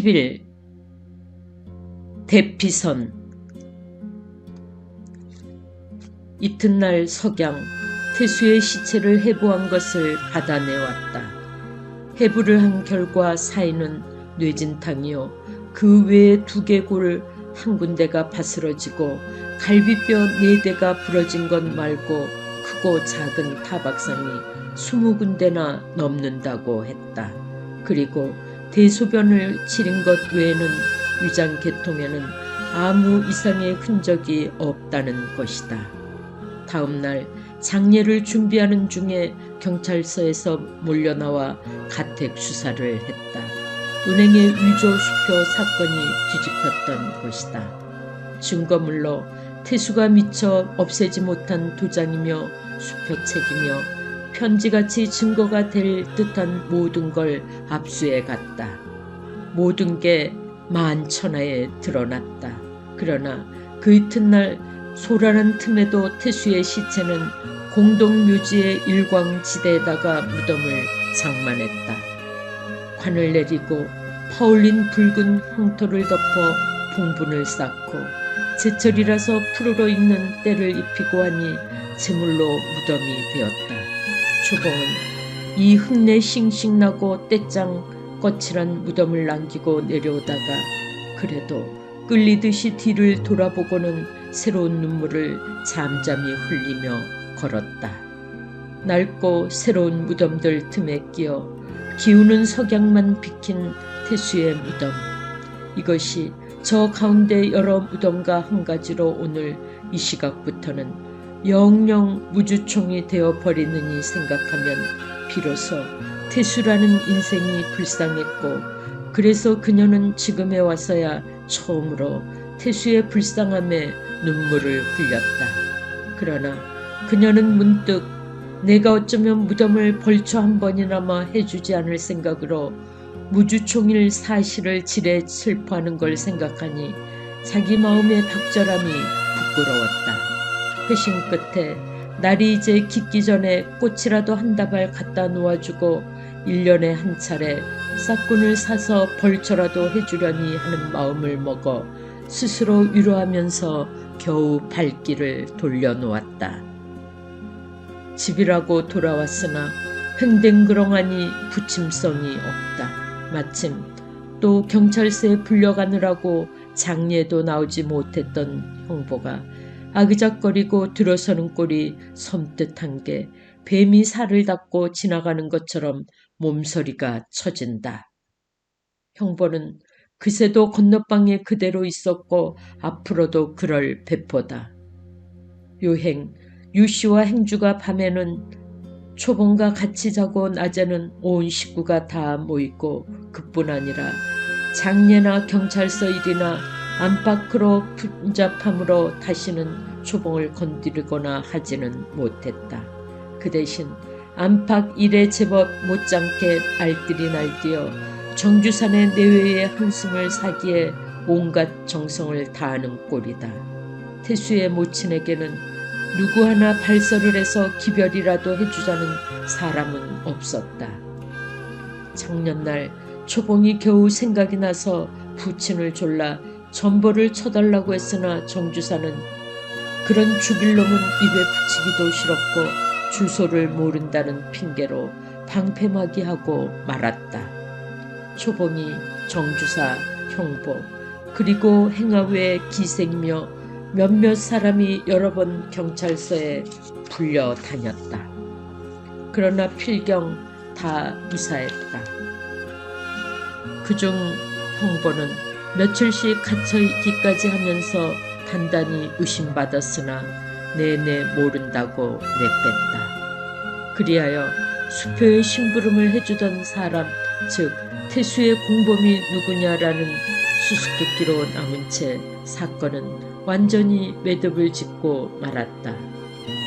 10일 대피선. 이튿날 석양, 태수의 시체를 해부한 것을 받아내왔다. 해부를 한 결과 사인은 뇌진탕이요, 그 외에 2개골 한 군데가 바스러지고 갈비뼈 4대가 부러진 것 말고 크고 작은 타박상이 20군데나 넘는다고 했다. 그리고 대소변을 치른 것 외에는 위장 계통에는 아무 이상의 흔적이 없다는 것이다. 다음 날 장례를 준비하는 중에 경찰서에서 몰려나와 가택 수사를 했다. 은행의 위조 수표 사건이 뒤집혔던 것이다. 증거물로 태수가 미처 없애지 못한 도장이며 수표책이며 편지같이 증거가 될 듯한 모든 걸 압수해 갔다. 모든 게 만천하에 드러났다. 그러나 그 이튿날 소란한 틈에도 태수의 시체는 공동묘지의 일광지대에다가 무덤을 장만했다. 관을 내리고 퍼올린 붉은 황토를 덮어 봉분을 쌓고 제철이라서 푸르러 있는 때를 입히고 하니 제물로 무덤이 되었다. 초봉은 이 흙내 싱싱나고 떼짱 거칠한 무덤을 남기고 내려오다가 그래도 끌리듯이 뒤를 돌아보고는 새로운 눈물을 잠잠히 흘리며 걸었다. 낡고 새로운 무덤들 틈에 끼어 기우는 석양만 비킨 태수의 무덤. 이것이 저 가운데 여러 무덤과 한 가지로 오늘 이 시각부터는 영영 무주총이 되어버리느니 생각하면 비로소 태수라는 인생이 불쌍했고, 그래서 그녀는 지금에 와서야 처음으로 태수의 불쌍함에 눈물을 흘렸다. 그러나 그녀는 문득 내가 어쩌면 무덤을 벌초 한 번이나마 해주지 않을 생각으로 무주총일 사실을 지레 슬퍼하는 걸 생각하니 자기 마음의 박절함이 부끄러웠다. 회심 끝에 날이 이제 깊기 전에 꽃이라도 한 다발 갖다 놓아주고 1년에 한 차례 싹군을 사서 벌초라도 해주려니 하는 마음을 먹어 스스로 위로하면서 겨우 발길을 돌려놓았다. 집이라고 돌아왔으나 횡댕그렁하니 부침성이 없다. 마침 또 경찰서에 불려가느라고 장례도 나오지 못했던 형보가 아그작거리고 들어서는 꼴이 섬뜩한 게 뱀이 살을 닦고 지나가는 것처럼 몸서리가 쳐진다. 형보는 그새도 건너방에 그대로 있었고 앞으로도 그럴 배포다. 요행 유씨와 행주가 밤에는 초봉과 같이 자고 낮에는 온 식구가 다 모이고, 그뿐 아니라 장례나 경찰서 일이나 안팎으로 분잡함으로 다시는 초봉을 건드리거나 하지는 못했다. 그 대신 안팎 일에 제법 못지않게 알뜰히 날뛰어 정주산의 내외의 한숨을 사기에 온갖 정성을 다하는 꼴이다. 태수의 모친에게는 누구 하나 발설을 해서 기별이라도 해주자는 사람은 없었다. 작년날 초봉이 겨우 생각이 나서 부친을 졸라 전보를 쳐달라고 했으나 정주사는 그런 죽일 놈은 입에 붙이기도 싫었고 주소를 모른다는 핑계로 방패막이 하고 말았다. 초봉이 정주사, 형보, 그리고 행하외의 기생이며 몇몇 사람이 여러 번 경찰서에 불려 다녔다. 그러나 필경 다 무사했다. 그중 형보는 며칠씩 갇혀있기까지 하면서 단단히 의심받았으나 내내 모른다고 내뺐다. 그리하여 수표의 심부름을 해주던 사람, 즉 태수의 공범이 누구냐라는 수수께끼로 남은 채 사건은 완전히 매듭을 짓고 말았다.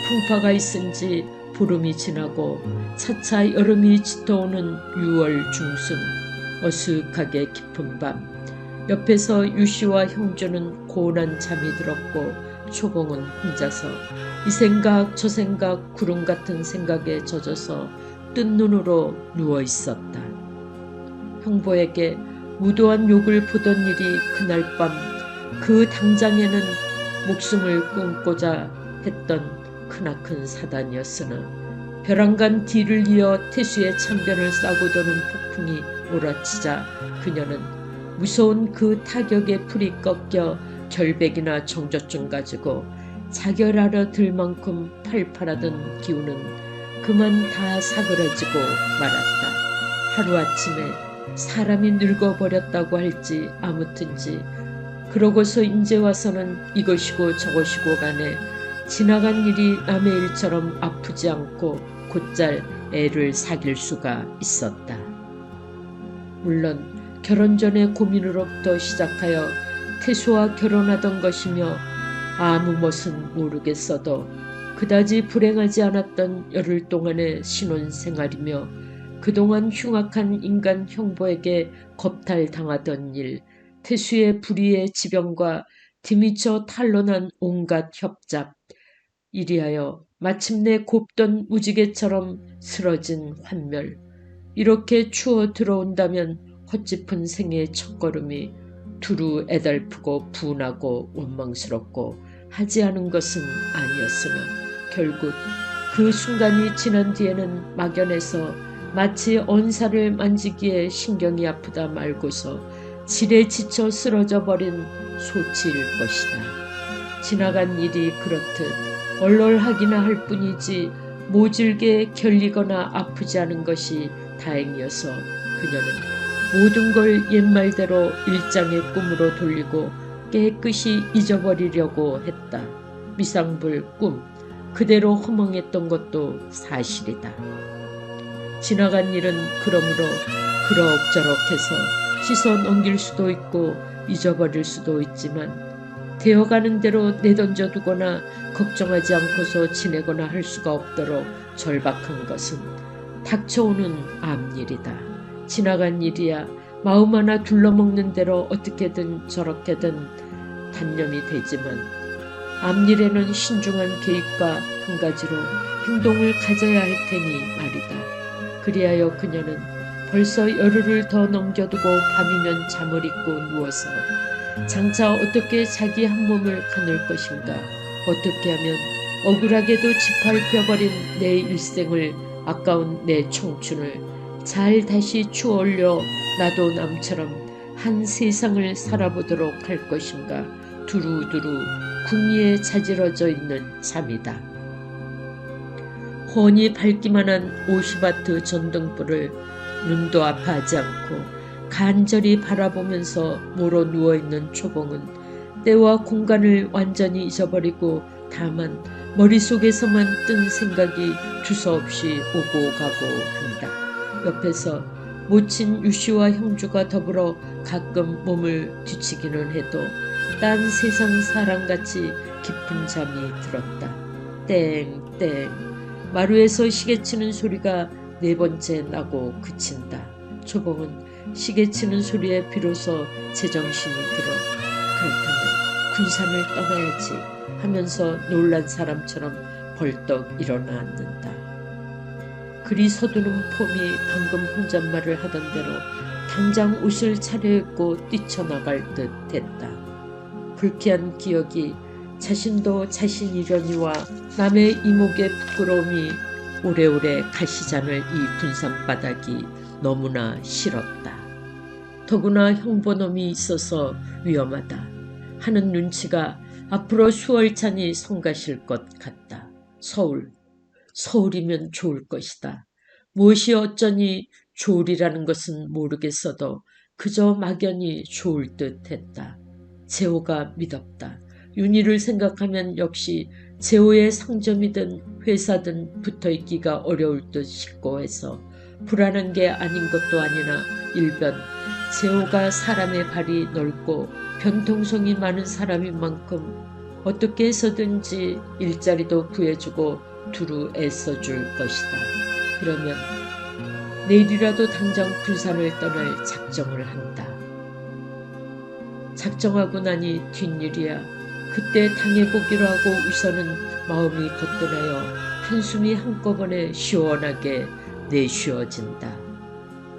풍파가 있은지 보름이 지나고 차차 여름이 짙어오는 6월 중순, 어수룩하게 깊은 밤, 옆에서 유씨와 형주는 고운한 잠이 들었고 초봉은 혼자서 이 생각 저 생각 구름 같은 생각에 젖어서 뜬 눈으로 누워 있었다. 형보에게 무도한 욕을 보던 일이 그날 밤 그 당장에는 목숨을 끊고자 했던 크나큰 사단이었으나 벼랑간 뒤를 이어 태수의 참변을 싸고 도는 폭풍이 몰아치자 그녀는 무서운 그 타격에 풀이 꺾여 결백이나 정조증 가지고 자결하려 들 만큼 팔팔하던 기운은 그만 다 사그라지고 말았다. 하루아침에 사람이 늙어버렸다고 할지 아무튼지 그러고서 인제 와서는 이것이고 저것이고 간에 지나간 일이 남의 일처럼 아프지 않고 곧잘 애를 사귈 수가 있었다. 물론 결혼 전의 고민으로부터 시작하여 태수와 결혼하던 것이며 아무 멋은 모르겠어도 그다지 불행하지 않았던 열흘 동안의 신혼생활이며 그동안 흉악한 인간 형보에게 겁탈당하던 일, 태수의 불의의 지병과 뒤미쳐 탄로난 온갖 협잡, 이리하여 마침내 곱던 무지개처럼 쓰러진 환멸, 이렇게 추워 들어온다면 헛짚은 생의 첫걸음이 두루 애달프고 분하고 원망스럽고 하지 않은 것은 아니었으나 결국 그 순간이 지난 뒤에는 막연해서 마치 언사를 만지기에 신경이 아프다 말고서 질에 지쳐 쓰러져 버린 소치일 것이다. 지나간 일이 그렇듯 얼얼하기나 할 뿐이지 모질게 결리거나 아프지 않은 것이 다행이어서 그녀는 모든 걸 옛말대로 일장의 꿈으로 돌리고 깨끗이 잊어버리려고 했다. 미상불 꿈, 그대로 허망했던 것도 사실이다. 지나간 일은 그러므로 그럭저럭 해서 씻어 넘길 수도 있고 잊어버릴 수도 있지만 되어가는 대로 내던져 두거나 걱정하지 않고서 지내거나 할 수가 없도록 절박한 것은 닥쳐오는 앞일이다. 지나간 일이야 마음 하나 둘러먹는 대로 어떻게든 저렇게든 단념이 되지만 앞일에는 신중한 계획과 한 가지로 행동을 가져야 할 테니 말이다. 그리하여 그녀는 벌써 열흘을 더 넘겨두고 밤이면 잠을 잊고 누워서 장차 어떻게 자기 한 몸을 가눌 것인가, 어떻게 하면 억울하게도 짓밟혀버린 내 일생을, 아까운 내 청춘을 잘 다시 추올려 나도 남처럼 한 세상을 살아보도록 할 것인가 두루두루 궁리에 자지러져 있는 잠이다. 훤히 밝기만 한 50와트 전등불을 눈도 아파하지 않고 간절히 바라보면서 모로 누워있는 초봉은 때와 공간을 완전히 잊어버리고 다만 머릿속에서만 뜬 생각이 두서없이 오고 가고 한다. 옆에서 모친 유씨와 형주가 더불어 가끔 몸을 뒤치기는 해도 딴 세상 사람같이 깊은 잠이 들었다. 땡땡 마루에서 시계치는 소리가 네 번째 나고 그친다. 초봉은 시계치는 소리에 비로소 제정신이 들어 그렇다면 군산을 떠나야지 하면서 놀란 사람처럼 벌떡 일어나 앉는다. 그리 서두른 폼이 방금 혼잣말을 하던 대로 당장 옷을 차려입고 뛰쳐나갈 듯 했다. 불쾌한 기억이 자신도 자신이려니와 남의 이목의 부끄러움이 오래오래 가시지 않을 이 군산바닥이 너무나 싫었다. 더구나 형보놈이 있어서 위험하다 하는 눈치가 앞으로 수월찬이 성가실 것 같다. 서울이면 좋을 것이다. 무엇이 어쩌니 좋으리라는 것은 모르겠어도 그저 막연히 좋을 듯 했다. 재호가 믿었다. 윤희를 생각하면 역시 재호의 상점이든 회사든 붙어있기가 어려울 듯 싶고 해서 불안한 게 아닌 것도 아니나 일변 재호가 사람의 발이 넓고 변통성이 많은 사람인 만큼 어떻게 해서든지 일자리도 구해주고 두루 애써줄 것이다. 그러면 내일이라도 당장 군산을 떠날 작정을 한다. 작정하고 나니 뒷일이야. 그때 당해보기로 하고 우선은 마음이 거뜬하여 한숨이 한꺼번에 시원하게 내쉬어진다.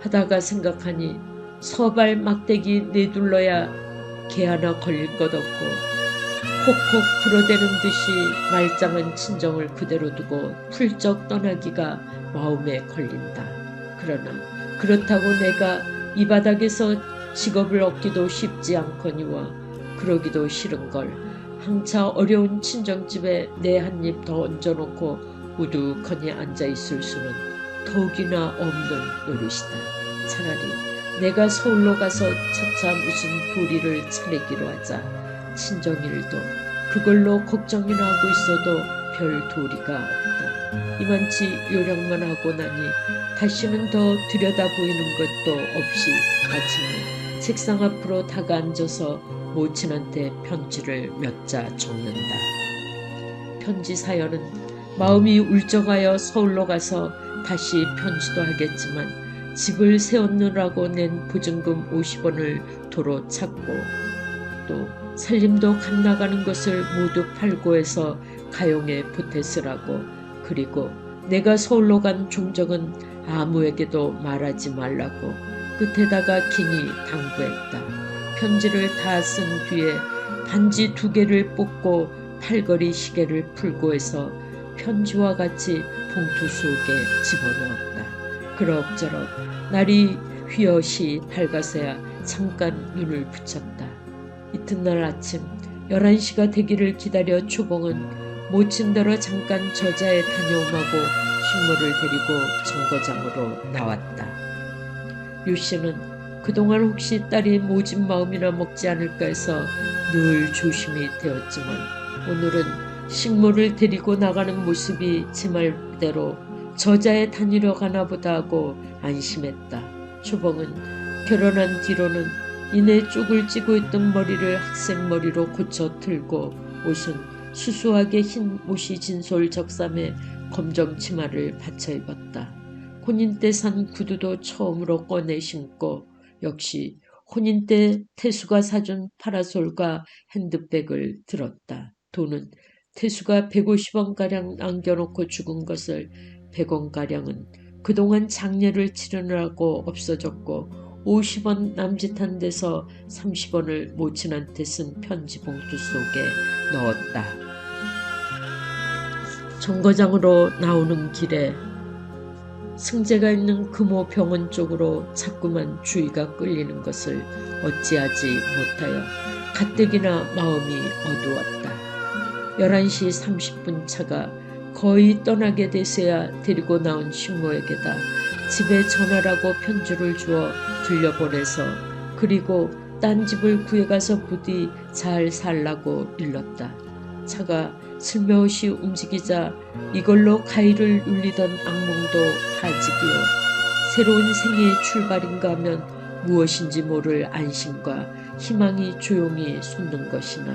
하다가 생각하니 서발 막대기 내둘러야 개 하나 걸릴 것 없고 콕콕 불어대는 듯이 말짱한 친정을 그대로 두고 훌쩍 떠나기가 마음에 걸린다. 그러나 그렇다고 내가 이 바닥에서 직업을 얻기도 쉽지 않거니와 그러기도 싫은걸. 항차 어려운 친정집에 내 한 입 더 얹어놓고 우두커니 앉아있을 수는 더욱이나 없는 노릇이다. 차라리 내가 서울로 가서 차차 무슨 도리를 차리기로 하자. 친정일도 그걸로 걱정이나 하고 있어도 별 도리가 없다. 이만치 요령만 하고 나니 다시는 더 들여다보이는 것도 없이 아침에 책상 앞으로 다가앉아서 모친한테 편지를 몇 자 적는다. 편지 사연은 마음이 울적하여 서울로 가서 다시 편지도 하겠지만 집을 세우느라고 낸 보증금 50원을 도로 찾고 또 살림도 갓 나가는 것을 모두 팔고 해서 가용에 보태 쓰라고. 그리고 내가 서울로 간 종적은 아무에게도 말하지 말라고 끝에다가 긴히 당부했다. 편지를 다 쓴 뒤에 반지 2개를 뽑고 팔걸이 시계를 풀고 해서 편지와 같이 봉투 속에 집어넣었다. 그럭저럭 날이 휘어시 밝아서야 잠깐 눈을 붙였다. 이튿날 아침 11시가 되기를 기다려 초봉은 모친더러 잠깐 저자에 다녀오마고 식모를 데리고 정거장으로 나왔다. 유씨는 그동안 혹시 딸이 모진 마음이나 먹지 않을까 해서 늘 조심이 되었지만 오늘은 식모를 데리고 나가는 모습이 지 말대로 저자에 다니러 가나 보다 하고 안심했다. 초봉은 결혼한 뒤로는 이내 쪽을 찌고 있던 머리를 학생머리로 고쳐 틀고 옷은 수수하게 흰 모시 진솔 적삼에 검정 치마를 받쳐 입었다. 혼인 때 산 구두도 처음으로 꺼내 신고 역시 혼인 때 태수가 사준 파라솔과 핸드백을 들었다. 돈은 태수가 150원가량 남겨놓고 죽은 것을 100원가량은 그동안 장례를 치르느라고 없어졌고 50원 남짓한 데서 30원을 모친한테 쓴 편지 봉투 속에 넣었다. 정거장으로 나오는 길에 승재가 있는 금호 병원 쪽으로 자꾸만 주의가 끌리는 것을 어찌하지 못하여 가뜩이나 마음이 어두웠다. 11시 30분 차가 거의 떠나게 돼서야 데리고 나온 식모에게다 집에 전화라고 편지를 주어 들려보내서 그리고 딴 집을 구해가서 부디 잘 살라고 일렀다. 차가 슬며시 움직이자 이걸로 가위를 눌리던 악몽도 하직이요. 새로운 생애의 출발인가 하면 무엇인지 모를 안심과 희망이 조용히 솟는 것이나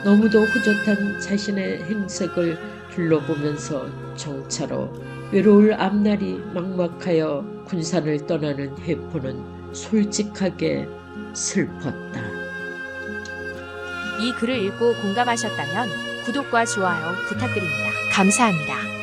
너무도 후젓한 자신의 행색을 둘러보면서 정차로 외로울 앞날이 막막하여 군산을 떠나는 해포는 솔직하게 슬펐다. 이 글을 읽고 공감하셨다면 구독과 좋아요 부탁드립니다. 감사합니다.